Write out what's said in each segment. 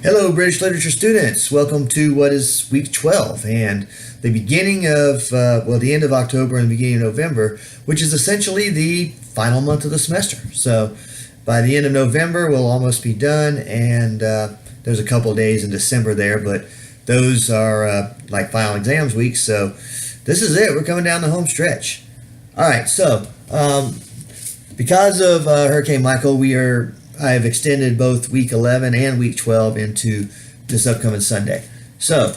Hello, British literature students. Welcome to what is week 12 and the beginning of, the end of October and the beginning of November, which is essentially the final month of the semester. So by the end of November, we'll almost be done, and there's a couple of days in December there, but those are like final exams week. So this is it. We're coming down the home stretch. All right, so because of Hurricane Michael, I have extended both week 11 and week 12 into this upcoming Sunday. So,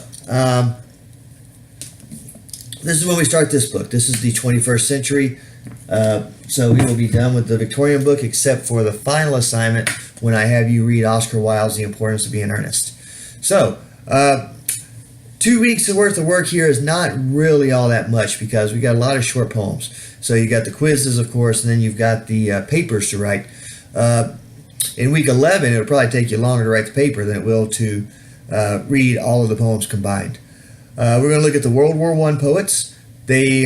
this is when we start this book. This is the 21st century. So we will be done with the Victorian book, except for the final assignment when I have you read Oscar Wilde's The Importance of Being Earnest. So, 2 weeks worth of work here is not really all that much because we got a lot of short poems. So you got the quizzes, of course, and then you've got the papers to write. In week 11, it'll probably take you longer to write the paper than it will to read all of the poems combined. We're going to look at the World War I poets. They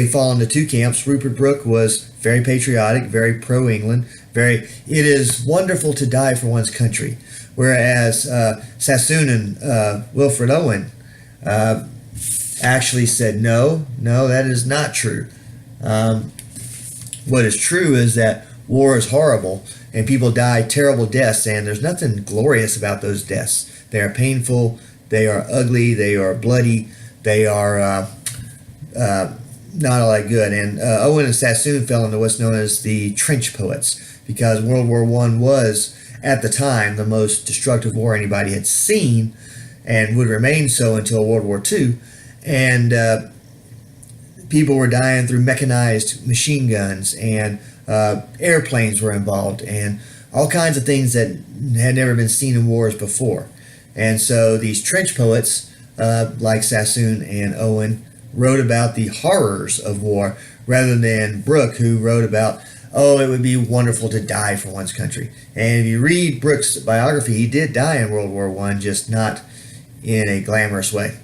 fall into two camps. Rupert Brooke was very patriotic, very pro-England. It is wonderful to die for one's country. Whereas Sassoon and Wilfred Owen actually said, no, that is not true. What is true is that war is horrible and people die terrible deaths, and there's nothing glorious about those deaths. They are painful, they are ugly, they are bloody, they are not all that good. And Owen and Sassoon fell into what's known as the trench poets, because World War I was, at the time, the most destructive war anybody had seen, and would remain so until World War II. And people were dying through mechanized machine guns, and airplanes were involved, and all kinds of things that had never been seen in wars before. And so these trench poets, like Sassoon and Owen, wrote about the horrors of war, rather than Brooke, who wrote about, it would be wonderful to die for one's country. And if you read Brooke's biography, he did die in World War I, just not in a glamorous way.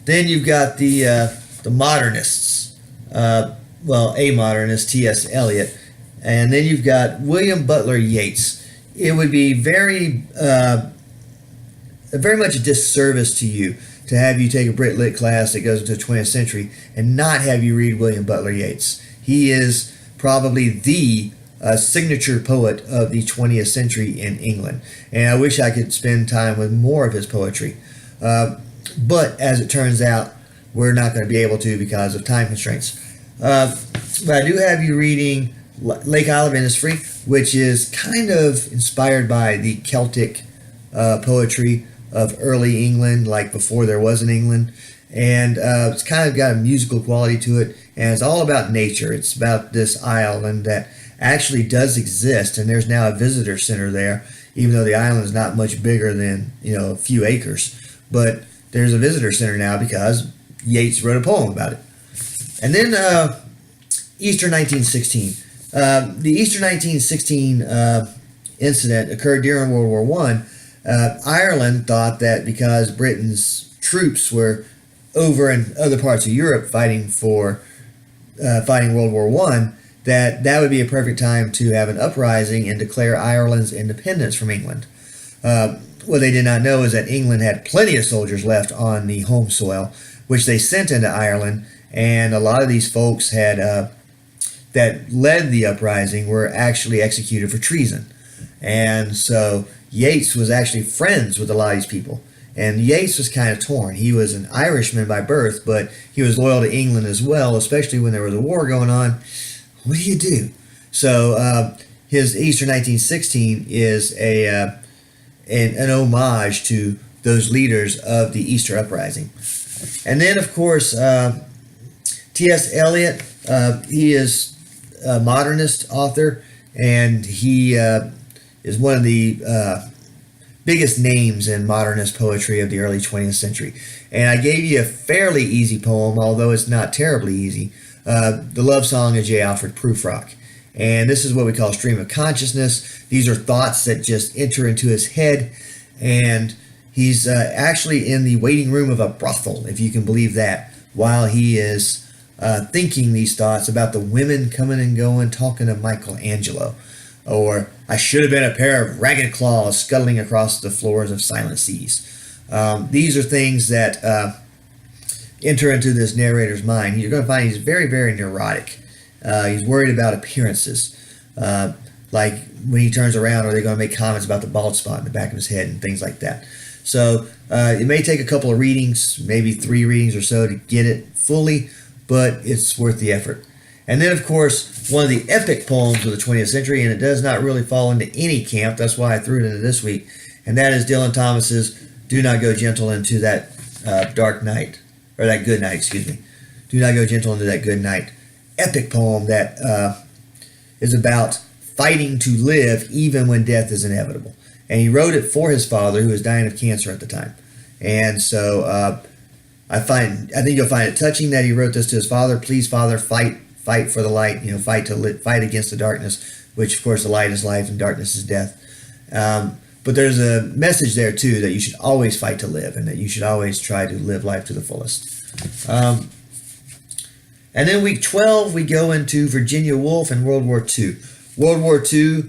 Then you've got the modernists. A modernist, T.S. Eliot. And then you've got William Butler Yeats. It would be very much a disservice to you to have you take a Brit Lit class that goes into the 20th century and not have you read William Butler Yeats. He is probably the signature poet of the 20th century in England. And I wish I could spend time with more of his poetry. But as it turns out, we're not going to be able to because of time constraints. But I do have you reading Lake Isle of Innisfree, which is kind of inspired by the Celtic poetry of early England, like before there was an England. And it's kind of got a musical quality to it, and it's all about nature. It's about this island that actually does exist, and there's now a visitor center there, even though the island is not much bigger than, a few acres. But there's a visitor center now because Yeats wrote a poem about it. And then Easter 1916. The Easter 1916 incident occurred during World War I. Ireland thought that because Britain's troops were over in other parts of Europe fighting World War I, that would be a perfect time to have an uprising and declare Ireland's independence from England. What they did not know is that England had plenty of soldiers left on the home soil, which they sent into Ireland. And a lot of these folks that led the uprising were actually executed for treason. And so Yeats was actually friends with a lot of these people. And Yeats was kind of torn. He was an Irishman by birth, but he was loyal to England as well, especially when there was a war going on. What do you do? So his Easter 1916 is an homage to those leaders of the Easter uprising. And then, of course, T.S. Eliot, he is a modernist author, and he is one of the biggest names in modernist poetry of the early 20th century. And I gave you a fairly easy poem, although it's not terribly easy, the love song of J. Alfred Prufrock. And this is what we call stream of consciousness. These are thoughts that just enter into his head, and he's actually in the waiting room of a brothel, if you can believe that, while he is thinking these thoughts about the women coming and going, talking to Michelangelo. or I should have been a pair of ragged claws scuttling across the floors of silent seas. These are things that enter into this narrator's mind. You're going to find he's very, very neurotic. He's worried about appearances. Like when he turns around, are they going to make comments about the bald spot in the back of his head and things like that? So it may take a couple of readings, maybe 3 readings or so to get it fully, but it's worth the effort. And then, of course, one of the epic poems of the 20th century, and it does not really fall into any camp, that's why I threw it into this week, and that is Dylan Thomas's Do Not Go Gentle Into That Dark Night, or That Good Night, excuse me. Do Not Go Gentle Into That Good Night. Epic poem that is about fighting to live even when death is inevitable. And he wrote it for his father, who was dying of cancer at the time. And so I think you'll find it touching that he wrote this to his father. Please, Father, fight for the light. Fight against the darkness, which of course the light is life and darkness is death. But there's a message there too that you should always fight to live, and that you should always try to live life to the fullest. And then week 12, we go into Virginia Woolf and World War II. World War II,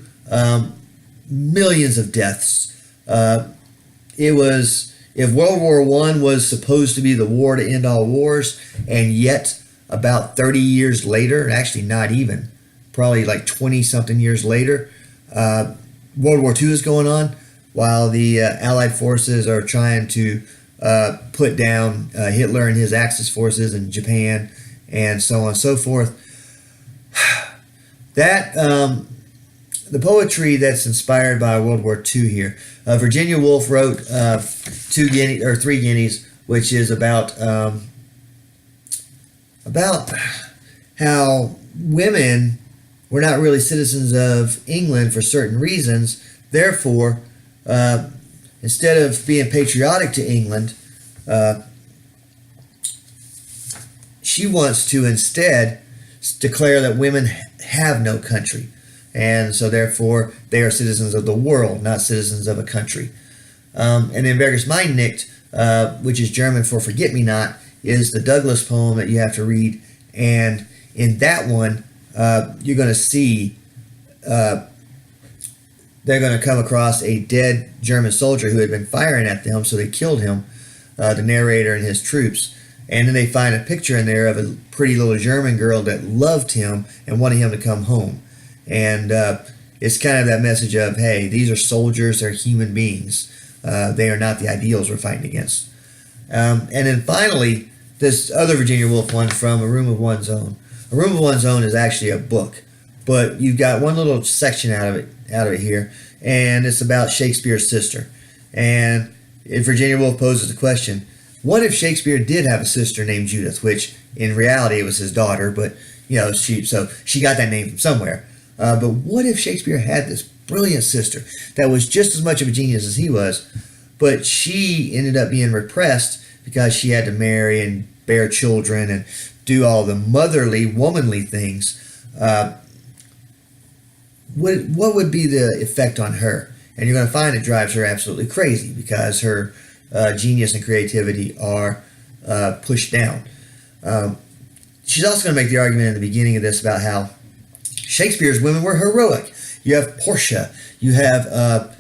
millions of deaths. If World War I was supposed to be the war to end all wars, and yet about 30 years later, actually not even, probably like 20-something years later, World War II is going on, while the Allied forces are trying to put down Hitler and his Axis forces in Japan, and so on and so forth. That the poetry that's inspired by World War II here. Virginia Woolf wrote 3 Guineas, which is about how women were not really citizens of England for certain reasons. Therefore, instead of being patriotic to England, she wants to instead declare that women have no country. And so therefore, they are citizens of the world, not citizens of a country. And then Verges mein Nicht, which is German for forget-me-not, is the Douglas poem that you have to read. And in that one, you're going to see they're going to come across a dead German soldier who had been firing at them, so they killed him, the narrator and his troops. And then they find a picture in there of a pretty little German girl that loved him and wanted him to come home. And it's kind of that message of, hey, these are soldiers, they're human beings. They are not the ideals we're fighting against. And then finally, this other Virginia Woolf one from A Room of One's Own. A Room of One's Own is actually a book, but you've got one little section out of it here, and it's about Shakespeare's sister. And Virginia Woolf poses the question, what if Shakespeare did have a sister named Judith, which in reality it was his daughter, but she got that name from somewhere. But what if Shakespeare had this brilliant sister that was just as much of a genius as he was, but she ended up being repressed because she had to marry and bear children and do all the motherly, womanly things? What would be the effect on her? And you're going to find it drives her absolutely crazy because her genius and creativity are pushed down. She's also going to make the argument in the beginning of this about how Shakespeare's women were heroic. You have Portia, you have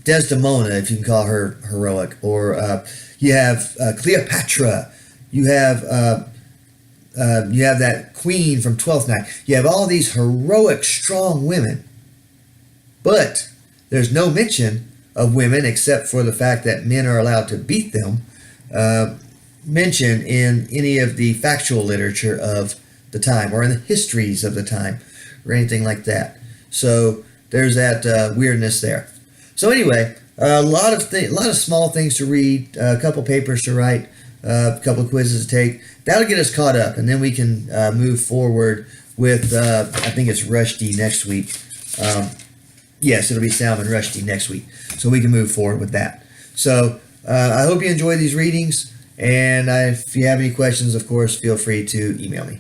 Desdemona, if you can call her heroic, or you have Cleopatra, you have that queen from Twelfth Night. You have all these heroic, strong women, but there's no mention of women, except for the fact that men are allowed to beat them, mentioned in any of the factual literature of the time, or in the histories of the time, or anything like that. So there's that weirdness there. So anyway, a lot of small things to read, a couple papers to write, a couple of quizzes to take. That'll get us caught up, and then we can move forward with, I think it's Rushdie next week. Yes, it'll be Salman Rushdie next week, so we can move forward with that. So I hope you enjoy these readings, and if you have any questions, of course, feel free to email me.